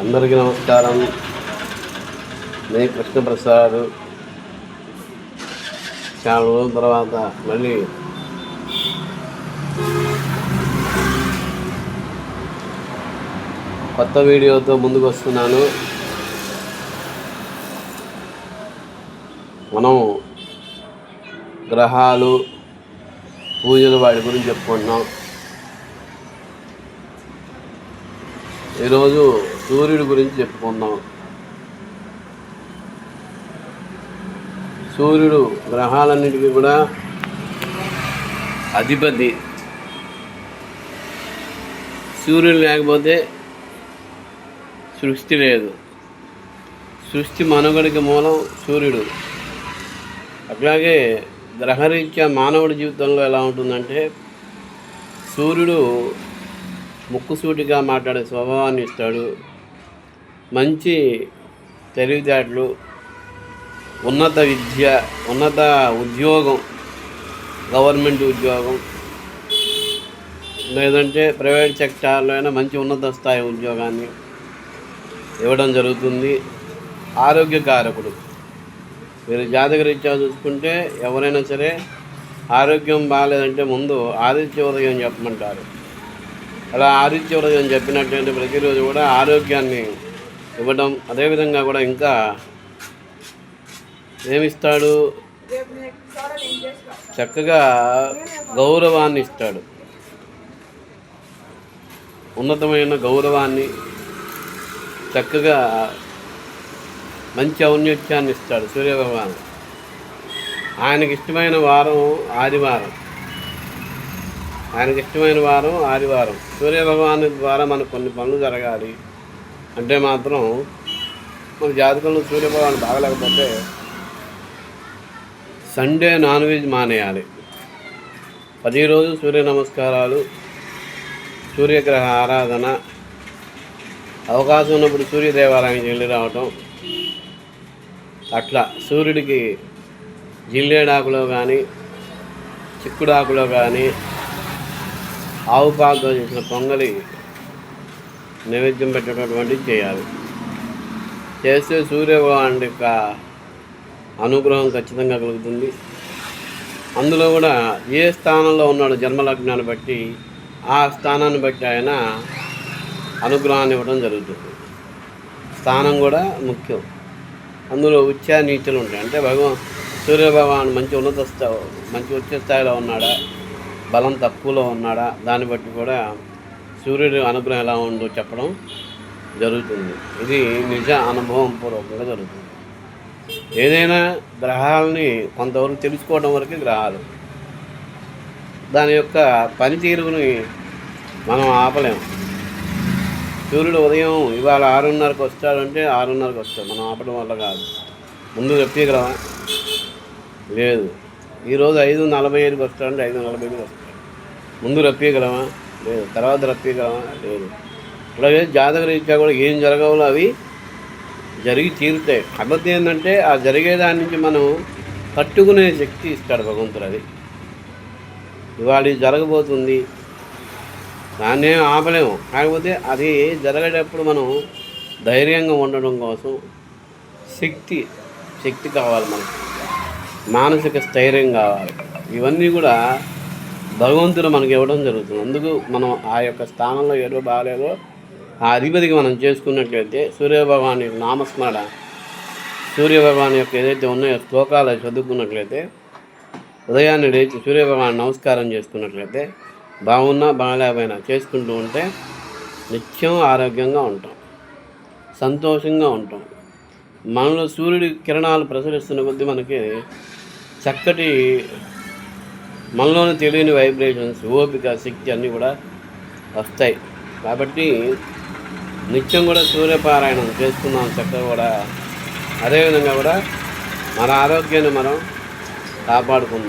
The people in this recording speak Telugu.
అందరికీ నమస్కారం. నేను కృష్ణప్రసాద్. చాలా రోజుల తర్వాత మళ్ళీ కొత్త వీడియోతో ముందుకు వస్తున్నాను. మనం గ్రహాలు, పూజలు వాటి గురించి చెప్పుకుంటున్నాం. ఈరోజు సూర్యుడి గురించి చెప్పుకుందాం. సూర్యుడు గ్రహాలన్నిటికీ కూడా అధిపతి. సూర్యుడు లేకపోతే సృష్టి లేదు. సృష్టి మనుగడికి మూలం సూర్యుడు. అట్లాగే గ్రహరీత్యా మానవుడి జీవితంలో ఎలా ఉంటుందంటే, సూర్యుడు ముక్కుసూటిగా మాట్లాడే స్వభావాన్ని ఇస్తాడు. మంచి తెలివితేటలు, ఉన్నత విద్య, ఉన్నత ఉద్యోగం, గవర్నమెంట్ ఉద్యోగం లేదంటే ప్రైవేట్ సెక్టార్లో అయినా మంచి ఉన్నత స్థాయి ఉద్యోగాన్ని ఇవ్వడం జరుగుతుంది. ఆరోగ్యకారకుడు. మీరు జాతకరీత్యా చూసుకుంటే ఎవరైనా సరే ఆరోగ్యం బాగాలేదంటే ముందు ఆదిత్య ఉదయం చెప్పమంటారు. అలా ఆదిత్య ఉదయం చెప్పినట్లయితే ప్రతిరోజు కూడా ఆరోగ్యాన్ని ఇవ్వడం, అదేవిధంగా కూడా ఇంకా ఏమిస్తాడు, చక్కగా గౌరవాన్ని ఇస్తాడు. ఉన్నతమైన గౌరవాన్ని, చక్కగా మంచి ఔన్నత్యాన్ని ఇస్తాడు సూర్యభగవాను. ఆయనకి ఇష్టమైన వారం ఆదివారం. ఆయనకి ఇష్టమైన వారం ఆదివారం. సూర్యభగవాను ద్వారా మనకు కొన్ని పనులు జరగాలి అంటే మాత్రం మన జాతకంలో సూర్యభగవాను బాగలేకపోతే సండే నాన్ వెజ్ మానేయాలి. ప్రతిరోజు సూర్య నమస్కారాలు, సూర్యగ్రహ ఆరాధన, అవకాశం ఉన్నప్పుడు సూర్య దేవాలయానికి వెళ్ళి రావటం. అట్లా సూర్యుడికి జిల్లేడాకులో కానీ, చిక్కుడాకులో కానీ ఆవు పాలతో చేసిన పొంగలి నైవేద్యం పెట్టేటటువంటిది చేయాలి. చేస్తే సూర్యభగవానుడి యొక్క అనుగ్రహం ఖచ్చితంగా కలుగుతుంది. అందులో కూడా ఏ స్థానంలో ఉన్నాడు జన్మలగ్నాన్ని బట్టి ఆ స్థానాన్ని బట్టి ఆయన అనుగ్రహాన్ని ఇవ్వడం జరుగుతుంది. స్థానం కూడా ముఖ్యం. అందులో ఉచ్చ నీచలు ఉంటాయి. అంటే సూర్యభగవాను మంచి మంచి ఉచ్చ స్థాయిలో ఉన్నాడా, బలం తక్కువలో ఉన్నాడా, దాన్ని బట్టి కూడా సూర్యుడి అనుగ్రహం ఎలా ఉందో చెప్పడం జరుగుతుంది. ఇది నిజ అనుభవం పూర్వకంగా జరుగుతుంది. ఏదైనా గ్రహాలని కొంతవరకు తెలుసుకోవడం వరకే గ్రహాలు. దాని యొక్క పనితీరుని మనం ఆపలేము. సూర్యుడు ఉదయం ఇవాళ 6:30కి వస్తాడంటే 6:30కి వస్తాడు. మనం ఆపడం వల్ల కాదు. ముందు చెప్పగలమా? లేదు. ఈరోజు 5:45కి వస్తాడంటే 5:45కి వస్తాడు. ముందు రప్పియగలమా? లేదు. తర్వాత రప్పియగలమా? లేదు. అలాగే జాతక రీత్యా కూడా ఏం జరగవాలో అవి జరిగి తీరుతాయి. కాకపోతే ఏంటంటే ఆ జరిగేదాని నుంచి మనం తట్టుకునే శక్తి ఇస్తాడు భగవంతుడు. అది ఇవాళ జరగబోతుంది, దాన్ని ఏం ఆపలేము. కాకపోతే అది జరిగేటప్పుడు మనం ధైర్యంగా ఉండడం కోసం శక్తి కావాలి. మనకు మానసిక స్థైర్యం కావాలి. ఇవన్నీ కూడా భగవంతుడు మనకి ఇవ్వడం జరుగుతుంది. అందుకు మనం ఆ యొక్క స్థానంలో ఏదో బాగాలేదో ఆ అధిపతికి మనం చేసుకున్నట్లయితే సూర్యభగవాన్ యొక్క నామస్మరణ, సూర్యభగవాన్ యొక్క ఏదైతే ఉన్నాయో శ్లోకాలు చదువుకున్నట్లయితే, ఉదయాన్నే లేచి సూర్యభగవాన్ నమస్కారం చేసుకున్నట్లయితే, బాగున్నా బాగాలేకపోయినా చేసుకుంటూ ఉంటే నిత్యం ఆరోగ్యంగా ఉంటాం, సంతోషంగా ఉంటాం. మనలో సూర్యుడి కిరణాలు ప్రసరిస్తున్న కొద్దీ మనకి చక్కటి మనలోనే తెలియని వైబ్రేషన్స్, ఓపిక, శక్తి అన్నీ కూడా వస్తాయి. కాబట్టి నిత్యం కూడా సూర్యపారాయణం చేసుకున్నాం చక్కగా కూడా. అదేవిధంగా కూడా మన ఆరోగ్యాన్ని మనం కాపాడుకుందాం.